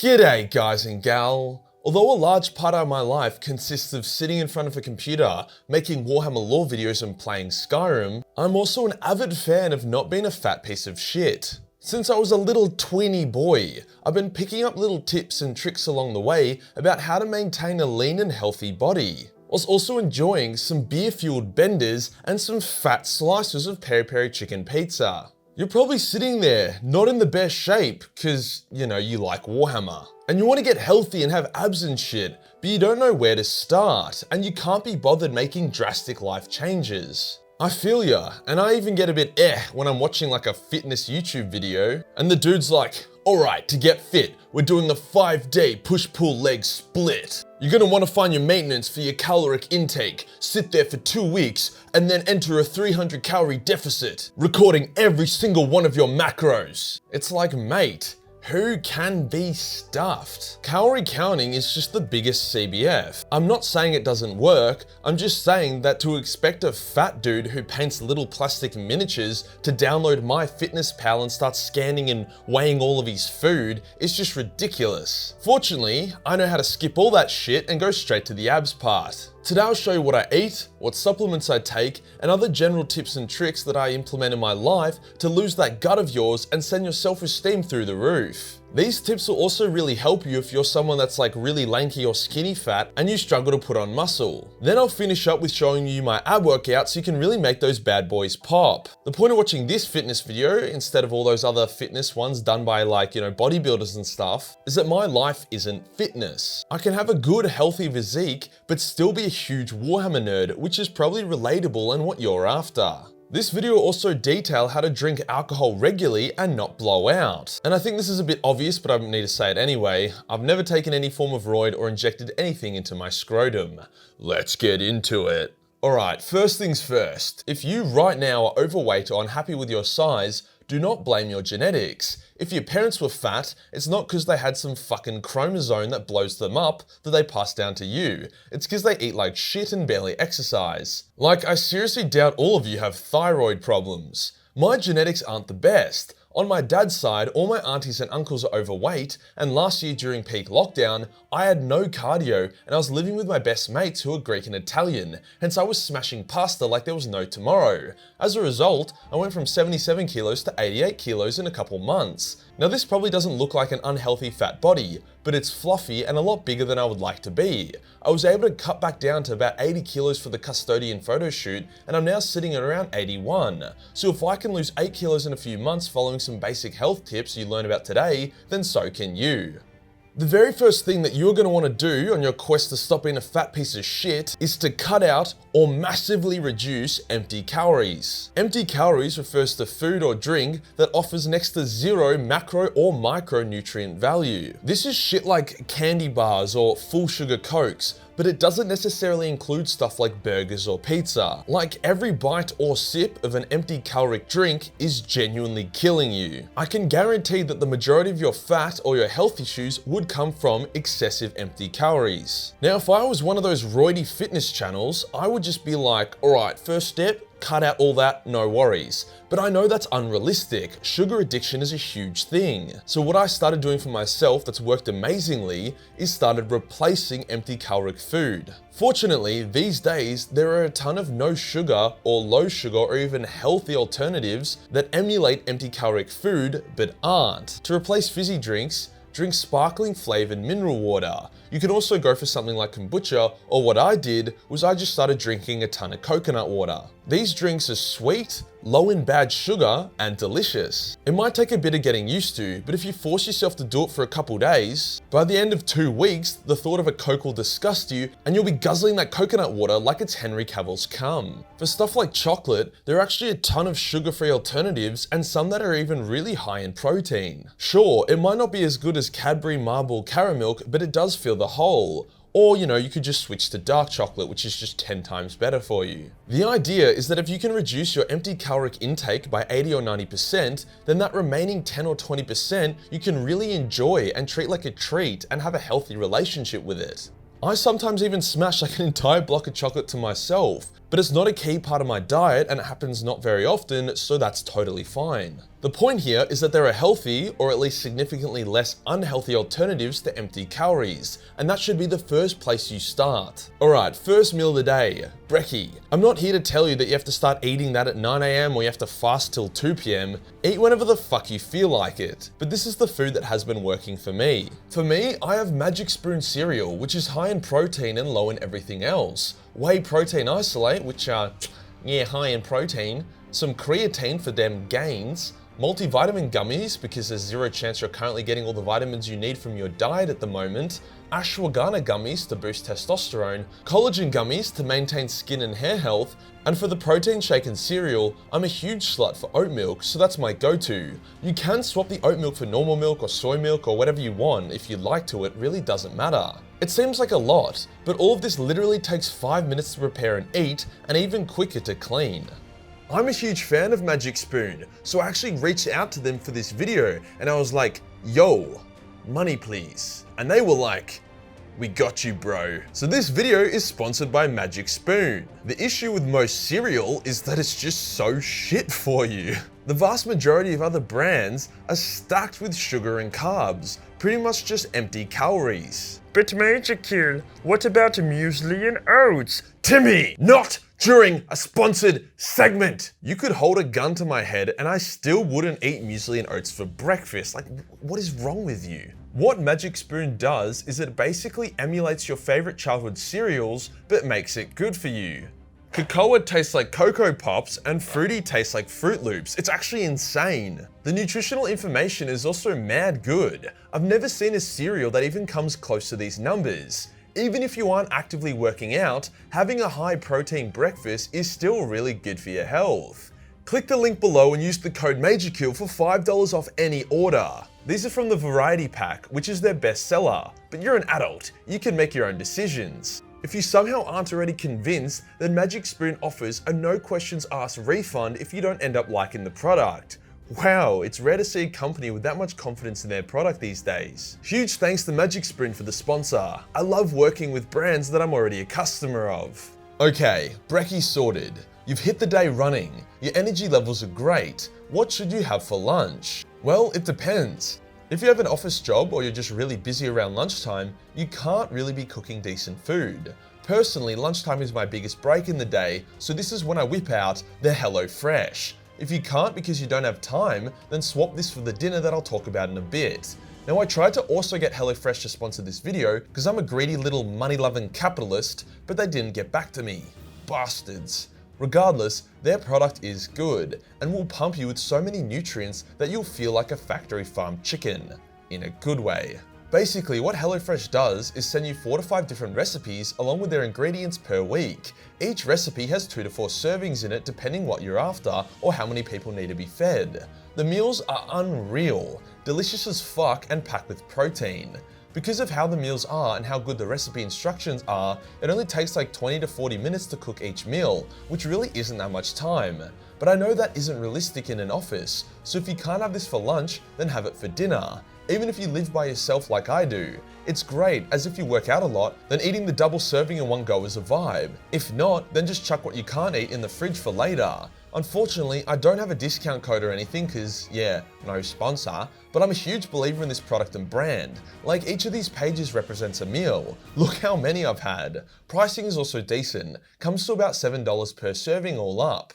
G'day guys and gal. Although a large part of my life consists of sitting in front of a computer, making Warhammer lore videos and playing Skyrim, I'm also an avid fan of not being a fat piece of shit. Since I was a little tweeny boy, I've been picking up little tips and tricks along the way about how to maintain a lean and healthy body, whilst also enjoying some beer-fueled benders and some fat slices of peri-peri chicken pizza. You're probably sitting there, not in the best shape, cause, you know, you like Warhammer. And you want to get healthy and have abs and shit, but you don't know where to start, and you can't be bothered making drastic life changes. I feel ya, and I even get a bit when I'm watching like a fitness YouTube video, and the dude's like, alright, to get fit, we're doing a 5-day push-pull leg split. You're gonna wanna find your maintenance for your caloric intake, sit there for 2 weeks, and then enter a 300 calorie deficit, recording every single one of your macros. It's like, mate, who can be stuffed? Calorie counting is just the biggest CBF. I'm not saying it doesn't work, I'm just saying that to expect a fat dude who paints little plastic miniatures to download MyFitnessPal and start scanning and weighing all of his food is just ridiculous. Fortunately, I know how to skip all that shit and go straight to the abs part. Today I'll show you what I eat, what supplements I take, and other general tips and tricks that I implement in my life to lose that gut of yours and send your self-esteem through the roof. These tips will also really help you if you're someone that's like really lanky or skinny fat and you struggle to put on muscle. Then I'll finish up with showing you my ab workouts so you can really make those bad boys pop. The point of watching this fitness video instead of all those other fitness ones done by like, you know, bodybuilders and stuff, is that my life isn't fitness. I can have a good healthy physique but still be a huge Warhammer nerd, which is probably relatable and what you're after. This video will also detail how to drink alcohol regularly and not blow out. And I think this is a bit obvious, but I need to say it anyway. I've never taken any form of roid or injected anything into my scrotum. Let's get into it. Alright, first things first. If you right now are overweight or unhappy with your size, do not blame your genetics. If your parents were fat, it's not because they had some fucking chromosome that blows them up that they passed down to you. It's because they eat like shit and barely exercise. Like, I seriously doubt all of you have thyroid problems. My genetics aren't the best. On my dad's side, all my aunties and uncles are overweight, and last year during peak lockdown, I had no cardio and I was living with my best mates who are Greek and Italian, hence I was smashing pasta like there was no tomorrow. As a result, I went from 77 kilos to 88 kilos in a couple months. Now this probably doesn't look like an unhealthy fat body, but it's fluffy and a lot bigger than I would like to be. I was able to cut back down to about 80 kilos for the custodian photo shoot, and I'm now sitting at around 81. So if I can lose 8 kilos in a few months following some basic health tips you learn about today, then so can you. The very first thing that you're going to want to do on your quest to stop being a fat piece of shit is to cut out or massively reduce empty calories. Empty calories refers to food or drink that offers next to zero macro or micronutrient value. This is shit like candy bars or full sugar cokes, but it doesn't necessarily include stuff like burgers or pizza. Like, every bite or sip of an empty caloric drink is genuinely killing you. I can guarantee that the majority of your fat or your health issues would come from excessive empty calories. Now, if I was one of those roidy fitness channels, I would just be like, alright, first step, cut out all that, no worries. But I know that's unrealistic. Sugar addiction is a huge thing. So what I started doing for myself that's worked amazingly is started replacing empty caloric food. Fortunately, these days, there are a ton of no sugar or low sugar or even healthy alternatives that emulate empty caloric food but aren't. To replace fizzy drinks, drink sparkling flavored mineral water. You can also go for something like kombucha, or what I did was I just started drinking a ton of coconut water. These drinks are sweet, low in bad sugar, and delicious. It might take a bit of getting used to, but if you force yourself to do it for a couple days, by the end of 2 weeks, the thought of a Coke will disgust you and you'll be guzzling that coconut water like it's Henry Cavill's cum. For stuff like chocolate, there are actually a ton of sugar-free alternatives and some that are even really high in protein. Sure, it might not be as good as Cadbury Marble Caramilk, but it does fill the hole. Or, you know, you could just switch to dark chocolate, which is just 10 times better for you. The idea is that if you can reduce your empty caloric intake by 80 or 90%, then that remaining 10 or 20% you can really enjoy and treat like a treat and have a healthy relationship with it. I sometimes even smash like an entire block of chocolate to myself, but it's not a key part of my diet and it happens not very often, so that's totally fine. The point here is that there are healthy, or at least significantly less unhealthy alternatives to empty calories, and that should be the first place you start. Alright, first meal of the day, brekkie. I'm not here to tell you that you have to start eating that at 9 AM or you have to fast till 2 PM. Eat whenever the fuck you feel like it. But this is the food that has been working for me. For me, I have Magic Spoon cereal, which is high in protein and low in everything else. Whey protein isolate, which are, yeah, high in protein. Some creatine for them gains. Multivitamin gummies, because there's zero chance you're currently getting all the vitamins you need from your diet at the moment. Ashwagandha gummies to boost testosterone. Collagen gummies to maintain skin and hair health. And for the protein shake and cereal, I'm a huge slut for oat milk, so that's my go-to. You can swap the oat milk for normal milk or soy milk or whatever you want if you'd like to, it really doesn't matter. It seems like a lot, but all of this literally takes 5 minutes to prepare and eat, and even quicker to clean. I'm a huge fan of Magic Spoon, so I actually reached out to them for this video and I was like, yo, money please. And they were like, we got you, bro. So this video is sponsored by Magic Spoon. The issue with most cereal is that it's just so shit for you. The vast majority of other brands are stacked with sugar and carbs, pretty much just empty calories. But Majorkill, what about muesli and oats? Timmy, not during a sponsored segment. You could hold a gun to my head and I still wouldn't eat muesli and oats for breakfast. Like, what is wrong with you? What Magic Spoon does is it basically emulates your favorite childhood cereals, but makes it good for you. Cocoa tastes like Cocoa Pops and Fruity tastes like Fruit Loops. It's actually insane. The nutritional information is also mad good. I've never seen a cereal that even comes close to these numbers. Even if you aren't actively working out, having a high protein breakfast is still really good for your health. Click the link below and use the code Majorkill for $5 off any order. These are from the Variety Pack, which is their best seller, but you're an adult, you can make your own decisions. If you somehow aren't already convinced, then Magic Spoon offers a no questions asked refund if you don't end up liking the product. Wow, it's rare to see a company with that much confidence in their product these days. Huge thanks to Magic Spoon for the sponsor. I love working with brands that I'm already a customer of. Okay, brekkie sorted. You've hit the day running. Your energy levels are great. What should you have for lunch? Well, it depends. If you have an office job or you're just really busy around lunchtime, you can't really be cooking decent food. Personally, lunchtime is my biggest break in the day, so this is when I whip out the HelloFresh. If you can't because you don't have time, then swap this for the dinner that I'll talk about in a bit. Now, I tried to also get HelloFresh to sponsor this video because I'm a greedy little money-loving capitalist, but they didn't get back to me. Bastards. Regardless, their product is good and will pump you with so many nutrients that you'll feel like a factory farmed chicken, in a good way. Basically, what HelloFresh does is send you 4 to 5 different recipes along with their ingredients per week. Each recipe has 2 to 4 servings in it depending what you're after or how many people need to be fed. The meals are unreal, delicious as fuck and packed with protein. Because of how the meals are and how good the recipe instructions are, it only takes like 20 to 40 minutes to cook each meal, which really isn't that much time. But I know that isn't realistic in an office, so if you can't have this for lunch, then have it for dinner. Even if you live by yourself like I do. It's great, as if you work out a lot, then eating the double serving in one go is a vibe. If not, then just chuck what you can't eat in the fridge for later. Unfortunately, I don't have a discount code or anything cause, yeah, no sponsor, but I'm a huge believer in this product and brand. Like, each of these pages represents a meal. Look how many I've had. Pricing is also decent, comes to about $7 per serving all up.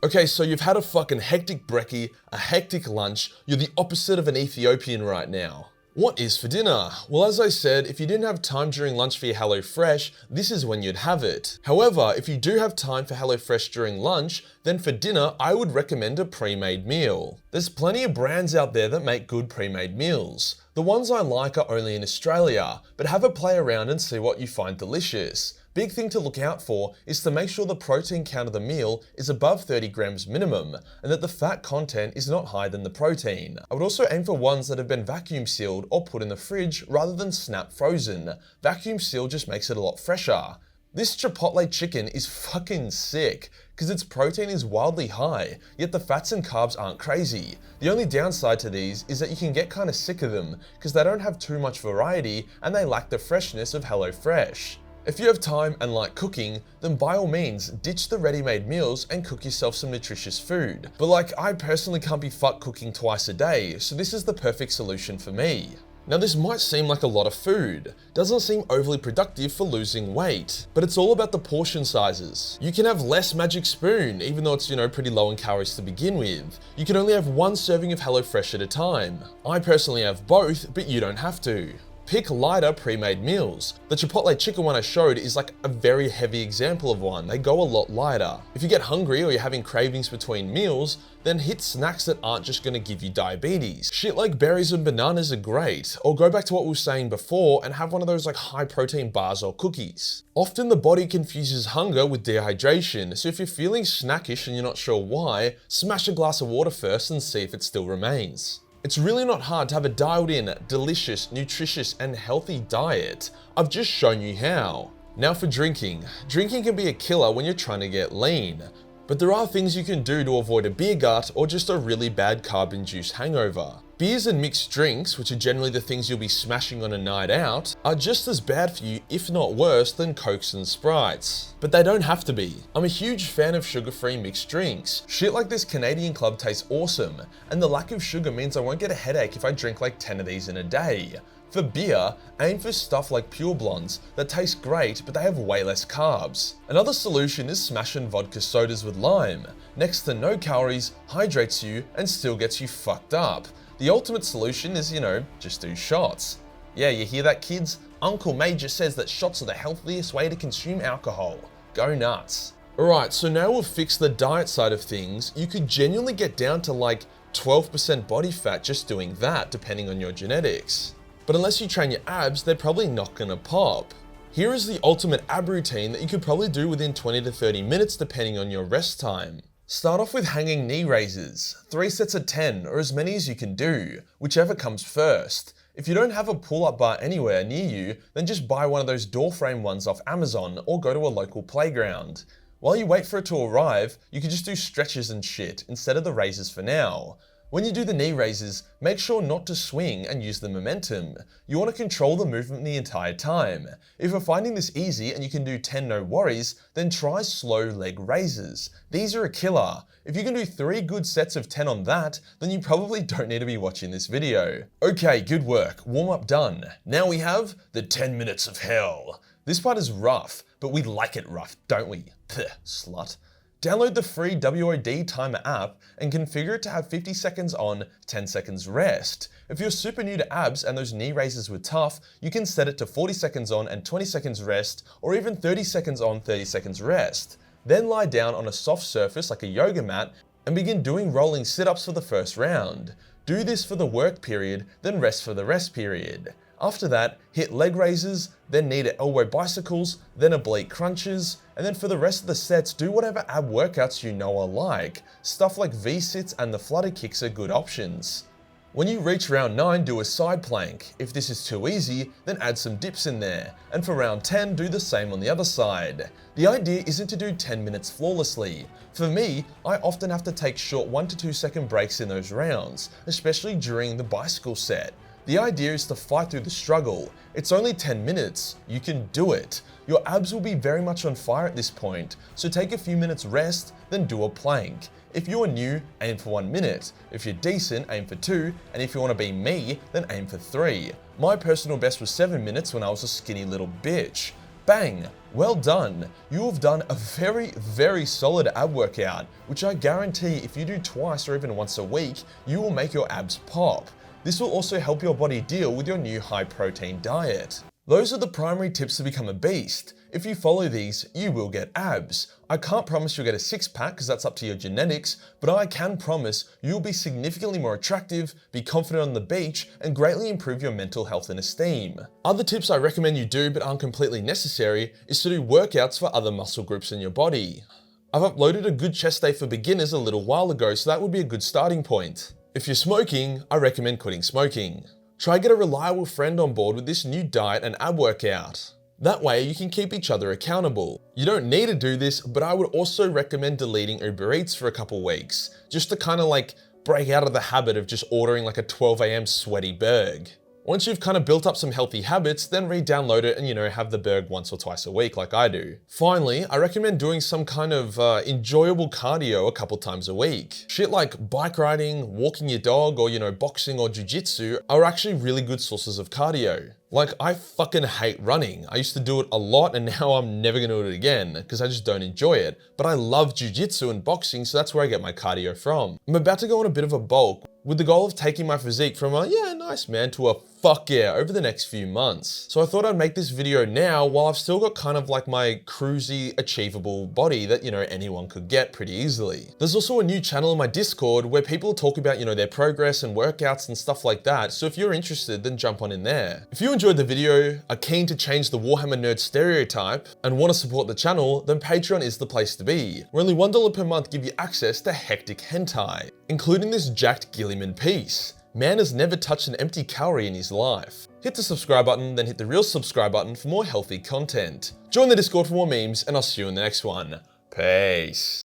Okay, so you've had a fucking hectic brekkie, a hectic lunch, you're the opposite of an Ethiopian right now. What is for dinner? Well, as I said, if you didn't have time during lunch for your HelloFresh, this is when you'd have it. However, if you do have time for HelloFresh during lunch, then for dinner, I would recommend a pre-made meal. There's plenty of brands out there that make good pre-made meals. The ones I like are only in Australia, but have a play around and see what you find delicious. Big thing to look out for is to make sure the protein count of the meal is above 30 grams minimum and that the fat content is not higher than the protein. I would also aim for ones that have been vacuum sealed or put in the fridge rather than snap frozen. Vacuum sealed just makes it a lot fresher. This Chipotle chicken is fucking sick because its protein is wildly high, yet the fats and carbs aren't crazy. The only downside to these is that you can get kinda sick of them because they don't have too much variety and they lack the freshness of HelloFresh. If you have time and like cooking, then by all means, ditch the ready-made meals and cook yourself some nutritious food. But like, I personally can't be fucked cooking twice a day, so this is the perfect solution for me. Now this might seem like a lot of food, doesn't seem overly productive for losing weight, but it's all about the portion sizes. You can have less Magic Spoon, even though it's, pretty low in calories to begin with. You can only have one serving of HelloFresh at a time. I personally have both, but you don't have to. Pick lighter pre-made meals. The Chipotle chicken one I showed is like a very heavy example of one. They go a lot lighter. If you get hungry or you're having cravings between meals, then hit snacks that aren't just gonna give you diabetes. Shit like berries and bananas are great, or go back to what we were saying before and have one of those like high protein bars or cookies. Often the body confuses hunger with dehydration, so if you're feeling snackish and you're not sure why, smash a glass of water first and see if it still remains. It's really not hard to have a dialed in, delicious, nutritious, and healthy diet. I've just shown you how. Now for drinking. Drinking can be a killer when you're trying to get lean, but there are things you can do to avoid a beer gut or just a really bad carb-induced hangover. Beers and mixed drinks, which are generally the things you'll be smashing on a night out, are just as bad for you, if not worse, than Cokes and Sprites. But they don't have to be. I'm a huge fan of sugar-free mixed drinks. Shit like this Canadian Club tastes awesome, and the lack of sugar means I won't get a headache if I drink like 10 of these in a day. For beer, aim for stuff like Pure Blondes that taste great, but they have way less carbs. Another solution is smashing vodka sodas with lime. Next to no calories, hydrates you, and still gets you fucked up. The ultimate solution is, just do shots. Yeah, you hear that, kids? Uncle Major says that shots are the healthiest way to consume alcohol. Go nuts. Alright, so now we've fixed the diet side of things. You could genuinely get down to like 12% body fat just doing that, depending on your genetics. But unless you train your abs, they're probably not gonna pop. Here is the ultimate ab routine that you could probably do within 20 to 30 minutes depending on your rest time. Start off with hanging knee raises, 3 sets of 10 or as many as you can do, whichever comes first. If you don't have a pull-up bar anywhere near you, then just buy one of those door frame ones off Amazon or go to a local playground. While you wait for it to arrive, you can just do stretches and shit instead of the raises for now. When you do the knee raises, make sure not to swing and use the momentum. You want to control the movement the entire time. If you're finding this easy and you can do 10 no worries, then try slow leg raises. These are a killer. If you can do 3 good sets of 10 on that, then you probably don't need to be watching this video. Okay, good work. Warm up done. Now we have the 10 minutes of hell. This part is rough, but we like it rough, don't we? Puh, slut. Download the free WOD Timer app and configure it to have 50 seconds on, 10 seconds rest. If you're super new to abs and those knee raises were tough, you can set it to 40 seconds on and 20 seconds rest, or even 30 seconds on, 30 seconds rest. Then lie down on a soft surface like a yoga mat and begin doing rolling sit-ups for the first round. Do this for the work period, then rest for the rest period. After that, hit leg raises, then knee to elbow bicycles, then oblique crunches, and then for the rest of the sets, do whatever ab workouts you know are like. Stuff like V-sits and the flutter kicks are good options. When you reach round 9, do a side plank. If this is too easy, then add some dips in there. And for round 10, do the same on the other side. The idea isn't to do 10 minutes flawlessly. For me, I often have to take short 1 to 2 second breaks in those rounds, especially during the bicycle set. The idea is to fight through the struggle. It's only 10 minutes. You can do it. Your abs will be very much on fire at this point, so take a few minutes rest, then do a plank. If you're new, aim for 1 minute. If you're decent, aim for 2, and if you want to be me, then aim for 3. My personal best was 7 minutes when I was a skinny little bitch. Bang! Well done. You have done a very, very solid ab workout, which I guarantee if you do twice or even once a week, you will make your abs pop. This will also help your body deal with your new high protein diet. Those are the primary tips to become a beast. If you follow these, you will get abs. I can't promise you'll get a six-pack because that's up to your genetics, but I can promise you'll be significantly more attractive, be confident on the beach, and greatly improve your mental health and esteem. Other tips I recommend you do but aren't completely necessary is to do workouts for other muscle groups in your body. I've uploaded a good chest day for beginners a little while ago, so that would be a good starting point. If you're smoking, I recommend quitting smoking. Try get a reliable friend on board with this new diet and ab workout. That way you can keep each other accountable. You don't need to do this, but I would also recommend deleting Uber Eats for a couple weeks, just to kind of like break out of the habit of just ordering like a 12 AM sweaty burg. Once you've kind of built up some healthy habits, then re-download it and have the berg once or twice a week like I do. Finally, I recommend doing some kind of enjoyable cardio a couple times a week. Shit like bike riding, walking your dog, or boxing or jiu-jitsu are actually really good sources of cardio. Like, I fucking hate running. I used to do it a lot and now I'm never gonna do it again because I just don't enjoy it. But I love jiu-jitsu and boxing, so that's where I get my cardio from. I'm about to go on a bit of a bulk with the goal of taking my physique from a yeah, nice man to a fuck yeah over the next few months. So I thought I'd make this video now while I've still got kind of like my cruisy, achievable body that, anyone could get pretty easily. There's also a new channel in my Discord where people talk about, their progress and workouts and stuff like that. So if you're interested, then jump on in there. If you enjoyed the video, are keen to change the Warhammer Nerd stereotype, and want to support the channel, then Patreon is the place to be. Where only $1 per month give you access to hectic hentai, including this jacked Gilliman piece. Man has never touched an empty calorie in his life. Hit the subscribe button, then hit the real subscribe button for more healthy content. Join the Discord for more memes, and I'll see you in the next one. Peace.